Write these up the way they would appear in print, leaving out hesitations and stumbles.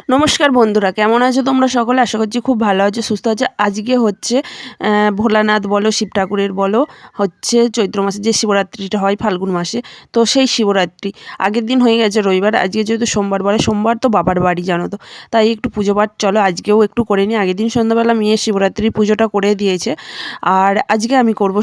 নমস্কার বন্ধুরা, কেমন আছো তোমরা সকলে? আশা করছি খুব ভালো আছো, সুস্থ আছো। আজকে হচ্ছে ভোলানাথ বলো, শিব ঠাকুরের বলো, হচ্ছে চৈত্র মাসে যে শিবরাত্রিটা হয় ফাল্গুন মাসে, তো সেই শিবরাত্রি আগের দিন হয়ে গেছে রবিবার। আজকে যেহেতু সোমবার বলে, সোমবার তো বাবার বাড়ি জানো তো, তাই একটু পুজো পাঠ চলো আজকেও একটু করে নিই। আগের দিন সন্ধ্যাবেলা মেয়ে শিবরাত্রির পুজোটা করে দিয়েছে, আর আজকে আমি করবো।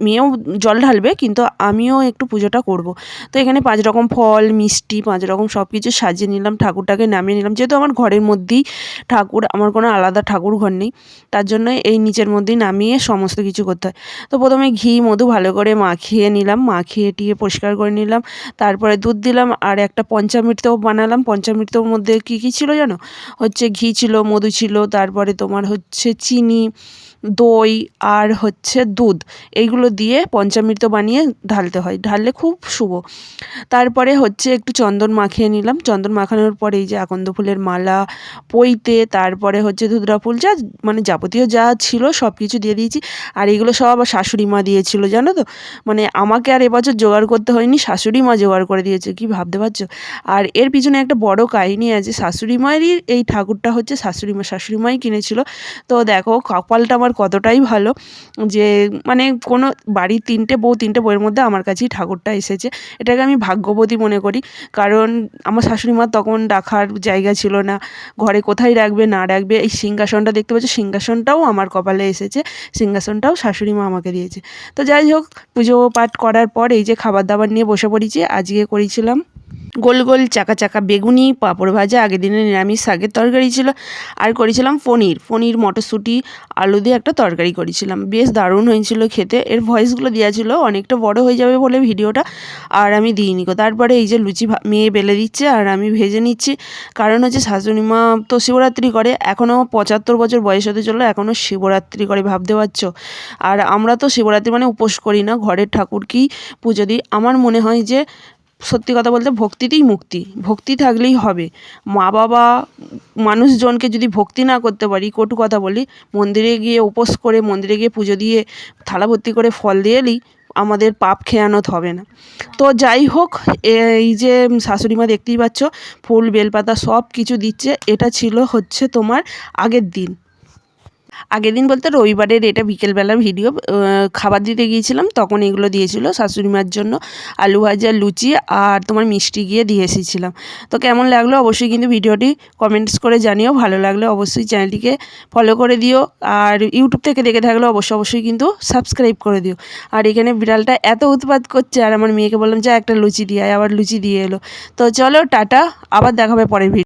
মেয়েও জল ঢালবে, কিন্তু আমিও একটু পুজোটা করব। তো এখানে 5 রকম ফল, মিষ্টি, 5 রকম সব কিছু সাজিয়ে নিলাম, ঠাকুরটাকে নামিয়ে নিলাম। যেহেতু আমার ঘরের মধ্যেই ঠাকুর, আমার কোনো আলাদা ঠাকুর ঘর নেই, তার জন্য এই নিচের মধ্যেই নামিয়ে সমস্ত কিছু করতে হয়। তো প্রথমে ঘি মধু ভালো করে মাখিয়ে নিলাম, মাখিয়ে টিয়ে পরিষ্কার করে নিলাম। তারপরে দুধ দিলাম, আর একটা পঞ্চামৃতও বানালাম। পঞ্চামৃতর মধ্যে কী কী ছিল জানো? হচ্ছে ঘি ছিল, মধু ছিল, তারপরে তোমার হচ্ছে চিনি, দই, আর হচ্ছে দুধ। এইগুলো দিয়ে পঞ্চামৃত বানিয়ে ঢালতে হয়, ঢাললে খুব শুভ। তারপরে হচ্ছে একটু চন্দন মাখিয়ে নিলাম। চন্দন মাখানোর পরে এই যে আকন্দ ফুলের মালা, পৈতে, তারপরে হচ্ছে ধুতরা ফুল, যা মানে যাবতীয় যা ছিল সব কিছু দিয়ে দিয়েছি। আর এগুলো সব আমার শাশুড়ি মা দিয়েছিল জানো তো, মানে আমাকে আর এবছর জোগাড় করতে হয়নি, শাশুড়ি মা জোগাড় করে দিয়েছে। কি ভাবতে পারছো? আর এর পিছনে একটা বড় কাহিনী আছে। শাশুড়ি মায়েরই এই ঠাকুরটা হচ্ছে শাশুড়ি মাই কিনেছিল। তো দেখো কপালটা আমার কতটাই ভালো যে মানে কোনো বাড়ির 3টে বউ, 3টে বউয়ের মধ্যে আমার কাছেই ঠাকুরটা এসেছে। এটাকে আমি ভাগ্যবতী মনে করি, কারণ আমার শাশুড়ি মার তখন রাখার জায়গা ছিল না, ঘরে কোথায় রাখবে না রাখবে। এই সিংহাসনটা দেখতে পাচ্ছ, সিংহাসনটাও আমার কপালে এসেছে, সিংহাসনটাও শাশুড়ি মা আমাকে দিয়েছে। তো যাই হোক, পুজো পাঠ করার পর এই যে খাবার দাবার নিয়ে বসে পড়েছি। আজকে করেছিলাম গোল গোল চাকা চাকা বেগুনি, পাঁপড় ভাজা, আগের দিনে নিরামিষ শাকের তরকারি ছিল, আর করেছিলাম পনির মটরশুঁটি আলু দিয়ে একটা তরকারি করেছিলাম। বেশ দারুণ হয়েছিল খেতে। এর ভয়েসগুলো দেওয়া ছিল, অনেকটা বড় হয়ে যাবে বলে ভিডিওটা আর আমি দিইনি গো। তারপরে এই যে লুচি মেয়ে বেলে দিচ্ছে আর আমি ভেজে নিচ্ছি। কারণ হচ্ছে শাশুড়ি মা তো শিবরাত্রি করে, এখনও 75 বছর বয়স হতে চললো, এখনও শিবরাত্রি করে, ভাবতে পারছো? আর আমরা তো শিবরাত্রি মানে উপোস করি না, ঘরের ঠাকুরকেই পুজো দিই। আমার মনে হয় যে সত্যি কথা বলতে ভক্তিতেই মুক্তি, ভক্তি থাকলেই হবে। মা বাবা মানুষজনকে যদি ভক্তি না করতে পারি, কটু কথা বলি, মন্দিরে গিয়ে উপোস করে, মন্দিরে গিয়ে পুজো দিয়ে থালা ভর্তি করে ফল দিয়ে এলেই আমাদের পাপ খেয়ানত হবে না। তো যাই হোক, এই যে শাশুড়ি মা দেখতেই পাচ্ছ ফুল বেলপাতা সব কিছু দিচ্ছে। এটা ছিল হচ্ছে তোমার আগের দিন, আগের দিন বলতে রবিবারের এটা বিকেলবেলার ভিডিও। খাবার দিতে গিয়েছিলাম, তখন এগুলো দিয়েছিল শাশুড়ি মার জন্য, আলু ভাজা, লুচি, আর তোমার মিষ্টি গিয়ে দিয়ে এসেছিলাম। তো কেমন লাগলো অবশ্যই কিন্তু ভিডিওটি কমেন্টস করে জানিও। ভালো লাগলে অবশ্যই চ্যানেলটিকে ফলো করে দিও, আর ইউটিউব থেকে দেখে থাকলে অবশ্যই কিন্তু সাবস্ক্রাইব করে দিও। আর এখানে বিড়ালটা এত উৎপাত করছে, আর আমার মেয়েকে বললাম যা একটা লুচি দিয়ে আয়, আবার লুচি দিয়ে এলো। তো চলো টাটা, আবার দেখাবে পরের ভিডিও।